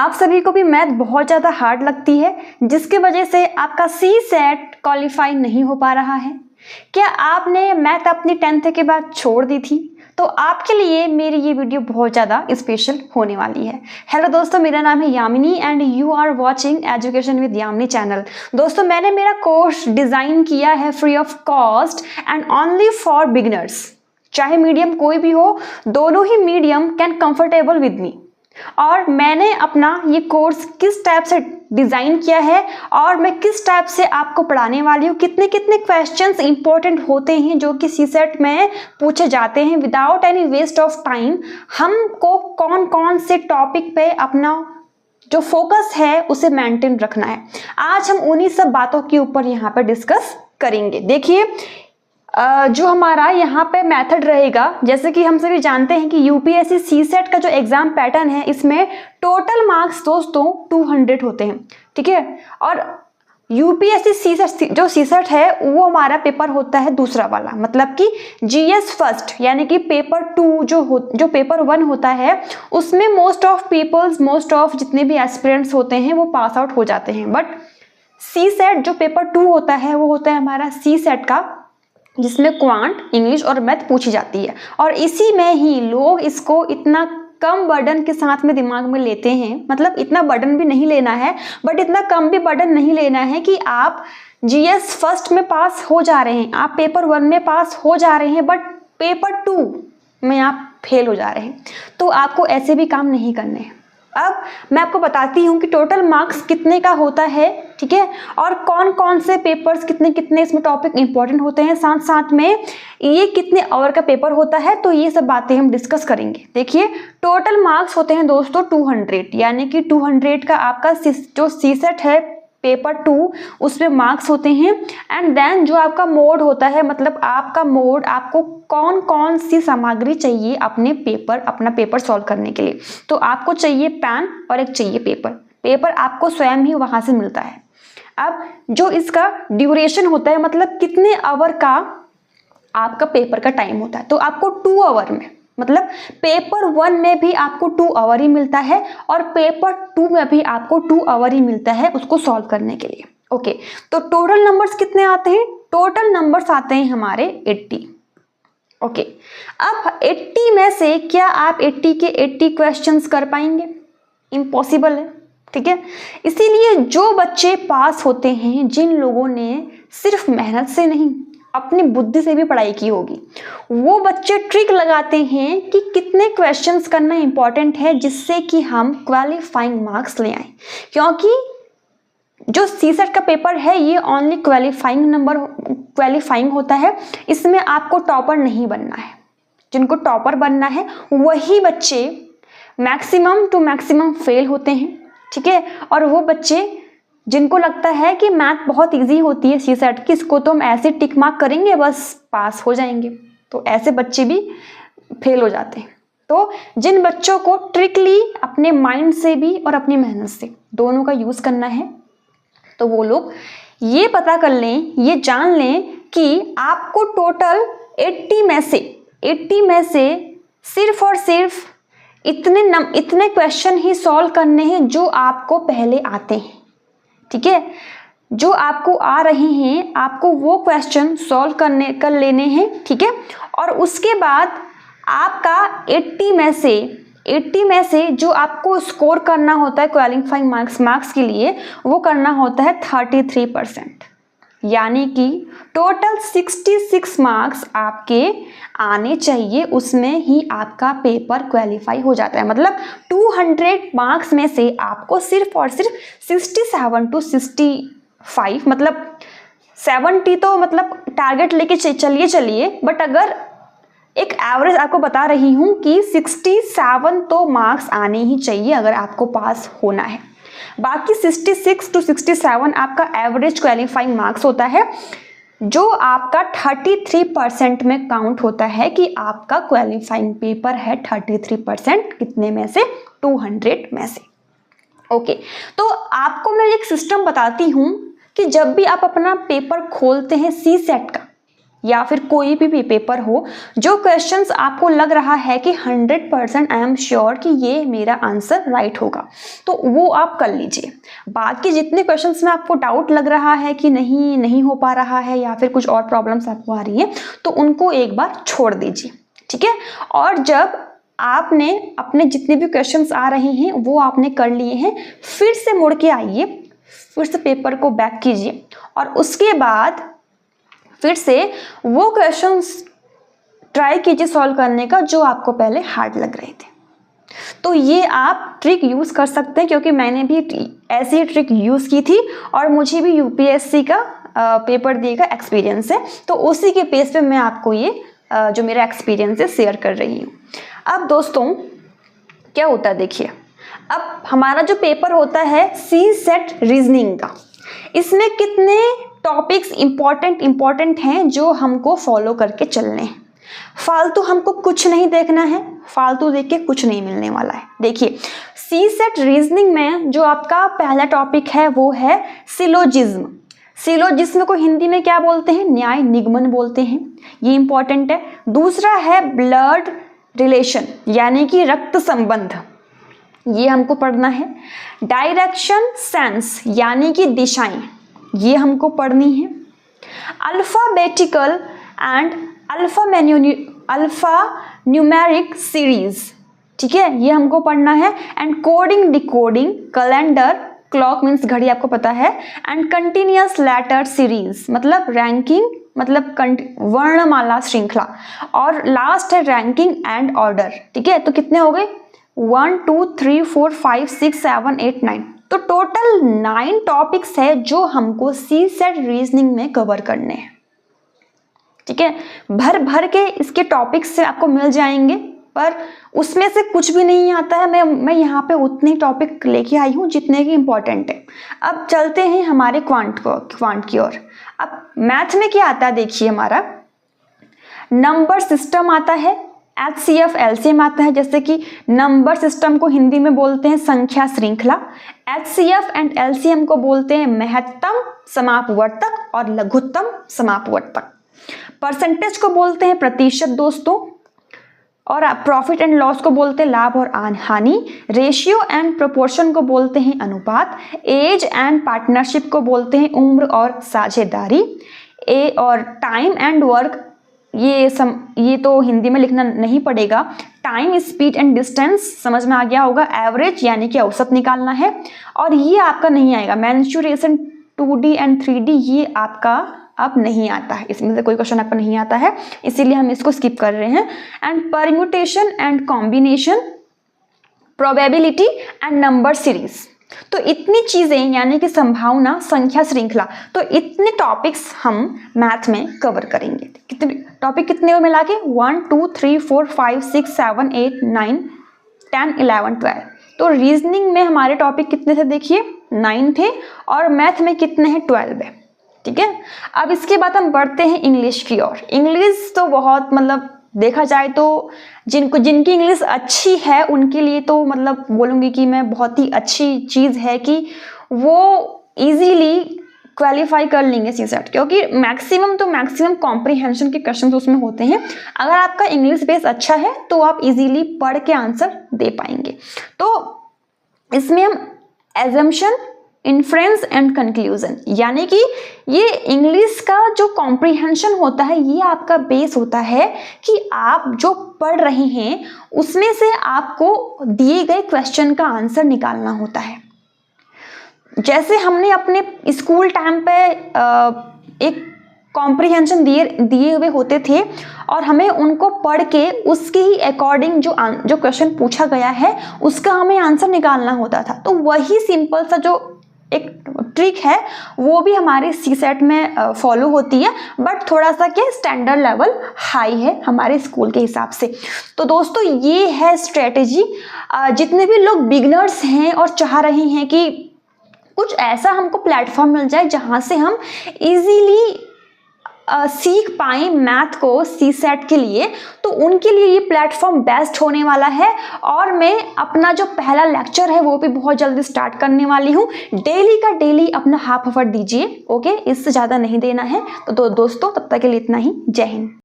आप सभी को भी मैथ बहुत ज़्यादा हार्ड लगती है, जिसकी वजह से आपका सी सेट क्वालिफाई नहीं हो पा रहा है। क्या आपने मैथ अपनी 10th के बाद छोड़ दी थी? तो आपके लिए मेरी ये वीडियो बहुत ज़्यादा स्पेशल होने वाली है। हेलो दोस्तों, मेरा नाम है Yamini and you are watching education with Yamini channel. दोस्तों, मैंने मेरा कोर्स डिज़ाइन किया है free of cost and only for beginners. चाहे मीडियम कोई भी हो, दोनों ही medium can comfortable with me. और मैंने अपना ये कोर्स किस टाइप से डिज़ाइन किया है और मैं किस टाइप से आपको पढ़ाने वाली हूँ, कितने कितने क्वेश्चंस इंपॉर्टेंट होते हैं जो कि सीसेट में पूछे जाते हैं without any waste of time. हमको कौन कौन से टॉपिक पे अपना जो फोकस है उसे मेंटेन रखना है, आज हम उन्हीं सब बातों के ऊपर यहाँ पे डिस्कस करेंगे। देखिए, जो हमारा यहाँ पे मेथड रहेगा, जैसे कि हम सभी जानते हैं कि यूपीएससी सीसेट का जो एग्जाम पैटर्न है, इसमें टोटल मार्क्स दोस्तों 200 होते हैं, ठीक है। और यूपीएससी सीसेट जो सीसेट है वो हमारा पेपर होता है दूसरा वाला, मतलब कि जीएस फर्स्ट, यानी कि पेपर 2 जो पेपर 1 होता है उसमें मोस्ट ऑफ जितने भी एस्पिरेंट्स होते हैं वो पास आउट हो जाते हैं। बट सीसेट जो पेपर 2 होता है वो होता है हमारा सीसेट का, जिसमें क्वांट, इंग्लिश और मैथ पूछी जाती है। और इसी में ही लोग इसको इतना कम बर्डन के साथ में दिमाग में लेते हैं, मतलब इतना बर्डन भी नहीं लेना है बट इतना कम भी बर्डन नहीं लेना है कि आप जीएस फर्स्ट में पास हो जा रहे हैं, आप पेपर 1 में पास हो जा रहे हैं बट पेपर 2 में आप फेल हो जा रहे हैं। तो आपको ऐसे भी काम नहीं करने हैं। अब मैं आपको बताती हूँ कि टोटल मार्क्स कितने का होता है, ठीक है, और कौन कौन से पेपर्स कितने कितने इसमें टॉपिक इंपॉर्टेंट होते हैं, साथ साथ में ये कितने आवर का पेपर होता है, तो ये सब बातें हम डिस्कस करेंगे। देखिए, टोटल मार्क्स होते हैं दोस्तों 200, यानी कि 200 का आपका जो सीसेट है पेपर 2 उसमें मार्क्स होते हैं। एंड देन जो आपका मोड होता है, मतलब आपका मोड, आपको कौन कौन सी सामग्री चाहिए अपना पेपर सॉल्व करने के लिए, तो आपको चाहिए पेन और एक चाहिए पेपर आपको स्वयं ही वहां से मिलता है। अब जो इसका ड्यूरेशन होता है, मतलब कितने आवर का आपका पेपर का टाइम होता है, तो आपको 2 आवर में, मतलब पेपर 1 में भी आपको 2 आवर ही मिलता है और पेपर 2 में भी आपको 2 आवर ही मिलता है उसको सॉल्व करने के लिए। ओके, तो टोटल नंबर्स कितने आते हैं? टोटल नंबर्स आते हैं हमारे 80। ओके, अब 80 में से क्या आप 80 के 80 क्वेश्चंस कर पाएंगे? इम्पॉसिबल है, ठीक है। इसीलिए जो बच्चे पास होते हैं, जिन लोगों ने सिर्फ मेहनत से नहीं अपनी बुद्धि से भी पढ़ाई की होगी, वो बच्चे ट्रिक लगाते हैं कि कितने क्वेश्चंस करना इंपॉर्टेंट है जिससे कि हम क्वालिफाइंग मार्क्स ले आए। क्योंकि जो सीसेट का पेपर है ये ओनली क्वालिफाइंग होता है, इसमें आपको टॉपर नहीं बनना है। जिनको टॉपर बनना है वही बच्चे मैक्सिमम टू मैक्सिमम फेल होते हैं, ठीक है। और वो बच्चे जिनको लगता है कि मैथ बहुत इजी होती है सीसेट की, इसको तो हम ऐसे टिक मार्क करेंगे बस पास हो जाएंगे, तो ऐसे बच्चे भी फेल हो जाते हैं। तो जिन बच्चों को ट्रिकली अपने माइंड से भी और अपनी मेहनत से दोनों का यूज़ करना है, तो वो लोग ये पता कर लें, ये जान लें कि आपको टोटल 80 में से सिर्फ और सिर्फ इतने क्वेश्चन ही सॉल्व करने हैं जो आपको पहले आते हैं, ठीक है। जो आपको आ रहे हैं आपको वो क्वेश्चन सॉल्व कर लेने हैं, ठीक है। और उसके बाद आपका 80 में से जो आपको स्कोर करना होता है क्वालिफाइंग मार्क्स के लिए, वो करना होता है 33%, यानी कि टोटल 66 मार्क्स आपके आने चाहिए, उसमें ही आपका पेपर क्वालिफाई हो जाता है। मतलब 200 मार्क्स में से आपको सिर्फ और सिर्फ 67 to 65, मतलब 70 तो मतलब टारगेट लेके चलिए, बट अगर एक एवरेज आपको बता रही हूँ कि 67 तो मार्क्स आने ही चाहिए अगर आपको पास होना है। बाकी 66 to 67 आपका एवरेज क्वालिफाइंग मार्क्स होता है, जो आपका 33% में काउंट होता है कि आपका क्वालिफाइंग पेपर है 33%, कितने में से? 200 में से। ओके, तो आपको मैं एक सिस्टम बताती हूँ कि जब भी आप अपना पेपर खोलते हैं सीसेट का, या फिर कोई भी पेपर हो, जो क्वेश्चंस आपको लग रहा है कि 100% आई एम श्योर कि ये मेरा आंसर राइट होगा, तो वो आप कर लीजिए। बाकी जितने क्वेश्चंस में आपको डाउट लग रहा है कि नहीं हो पा रहा है या फिर कुछ और प्रॉब्लम्स आपको आ रही है, तो उनको एक बार छोड़ दीजिए, ठीक है। और जब आपने अपने जितने भी क्वेश्चंस आ रहे हैं वो आपने कर लिए हैं, फिर से मुड़ के आइए, फिर से पेपर को बैक कीजिए और उसके बाद फिर से वो क्वेश्चंस ट्राई कीजिए सॉल्व करने का जो आपको पहले हार्ड लग रहे थे। तो ये आप ट्रिक यूज़ कर सकते हैं, क्योंकि मैंने भी ऐसी ही ट्रिक यूज़ की थी और मुझे भी यूपीएससी का पेपर दिए का एक्सपीरियंस है, तो उसी के बेस पे मैं आपको ये जो मेरा एक्सपीरियंस है शेयर कर रही हूँ। अब दोस्तों क्या होता है, देखिए अब हमारा जो पेपर होता है सीसेट रीजनिंग का, इसमें कितने टॉपिक्स इम्पॉर्टेंट हैं जो हमको फॉलो करके चलने हैं। फालतू हमको कुछ नहीं देखना है, फालतू देख के कुछ नहीं मिलने वाला है। देखिए सीसेट रीजनिंग में जो आपका पहला टॉपिक है वो है सिलोजिज्म। सिलोजिज्म को हिंदी में क्या बोलते हैं, न्याय निगमन बोलते हैं, ये इंपॉर्टेंट है। दूसरा है ब्लड रिलेशन यानी कि रक्त संबंध, ये हमको पढ़ना है। डायरेक्शन सेंस यानी कि दिशाएं, ये हमको पढ़नी है। Alphabetical and alpha numeric series, ठीक है, ये हमको पढ़ना है। And coding decoding calendar, clock means घड़ी आपको पता है। एंड कंटिन्यूअस लेटर सीरीज मतलब रैंकिंग मतलब वर्णमाला श्रृंखला। और लास्ट है रैंकिंग एंड ऑर्डर, ठीक है। तो कितने हो गए, 1 2 3 4 5 6 7 8 9, तो टोटल 9 टॉपिक्स है जो हमको सीसेट रीजनिंग में कवर करने हैं, ठीक है। भर के इसके टॉपिक्स से आपको मिल जाएंगे, पर उसमें से कुछ भी नहीं आता है। मैं यहाँ पे उतने टॉपिक लेके आई हूँ जितने की इम्पोर्टेंट है। अब चलते हैं हमारे क्वांट की ओर। अब मैथ में क्या आता है, देखिए हमारा नंबर सिस्टम आता है, HCF LCM आता है, जैसे कि नंबर सिस्टम को हिंदी में बोलते हैं संख्या श्रृंखला, HCF एंड LCM को बोलते हैं महत्तम समापवर्तक और लघुत्तम समापवर्तक। परसेंटेज को बोलते हैं प्रतिशत दोस्तों, और प्रॉफिट एंड लॉस को बोलते हैं लाभ और हानि। रेशियो एंड प्रोपोर्शन को बोलते हैं अनुपात। एज एंड पार्टनरशिप को बोलते हैं उम्र और साझेदारी। और टाइम एंड वर्क, ये तो हिंदी में लिखना नहीं पड़ेगा। टाइम, स्पीड एंड डिस्टेंस समझ में आ गया होगा। एवरेज यानी कि औसत निकालना है। और ये आपका नहीं आएगा मेंस्ट्रुएशन 2D एंड 3D, ये आपका अब नहीं आता है, इसमें से कोई क्वेश्चन आपको नहीं आता है, इसीलिए हम इसको स्किप कर रहे हैं। And permutation and combination, probability and number series, तो इतनी चीजें यानी कि संभावना, संख्या श्रृंखला, तो इतने टॉपिक्स हम मैथ में कवर करेंगे। कितने टॉपिक कितने हो मिला के, 1 2 3 4 5 6 7 8 9 10 11 12। तो रीजनिंग में हमारे टॉपिक कितने थे, देखिए 9 थे, और मैथ में कितने हैं, 12 है, ठीक है। अब इसके बाद हम बढ़ते हैं इंग्लिश की ओर। इंग्लिश तो बहुत मतलब देखा जाए तो जिनकी इंग्लिश अच्छी है उनके लिए तो मतलब बोलूँगी कि मैं बहुत ही अच्छी चीज़ है कि वो इजीली क्वालिफाई कर लेंगे सीसेट, क्योंकि मैक्सिमम कॉम्प्रिहेंशन के क्वेश्चन उसमें होते हैं। अगर आपका इंग्लिश बेस अच्छा है तो आप इजीली पढ़ के आंसर दे पाएंगे। तो इसमें हम एजम्पशन, इन्फ्रेंस एंड कंक्लूजन, यानी कि ये इंग्लिश का जो कॉम्प्रिहेंशन होता है ये आपका बेस होता है कि आप जो पढ़ रहे हैं उसमें से आपको दिए गए क्वेश्चन का आंसर निकालना होता है। जैसे हमने अपने स्कूल टाइम पे एक कॉम्प्रिहेंशन दिए हुए होते थे और हमें उनको पढ़ के उसके ही अकॉर्डिंग जो क्वेश्चन पूछा गया है उसका हमें आंसर निकालना होता था। तो वही सिंपल सा जो एक ट्रिक है वो भी हमारे सीसेट में फॉलो होती है, बट थोड़ा सा क्या स्टैंडर्ड लेवल हाई है हमारे स्कूल के हिसाब से। तो दोस्तों ये है स्ट्रेटेजी। जितने भी लोग बिगनर्स हैं और चाह रहे हैं कि कुछ ऐसा हमको प्लेटफॉर्म मिल जाए जहाँ से हम इजीली सीख पाएं मैथ को सी सेट के लिए, तो उनके लिए ये प्लेटफॉर्म बेस्ट होने वाला है। और मैं अपना जो पहला लेक्चर है वो भी बहुत जल्दी स्टार्ट करने वाली हूँ। डेली का डेली अपना हाफ आवर दीजिए, ओके, इससे ज़्यादा नहीं देना है। तो दोस्तों तब तक के लिए इतना ही। जय हिंद।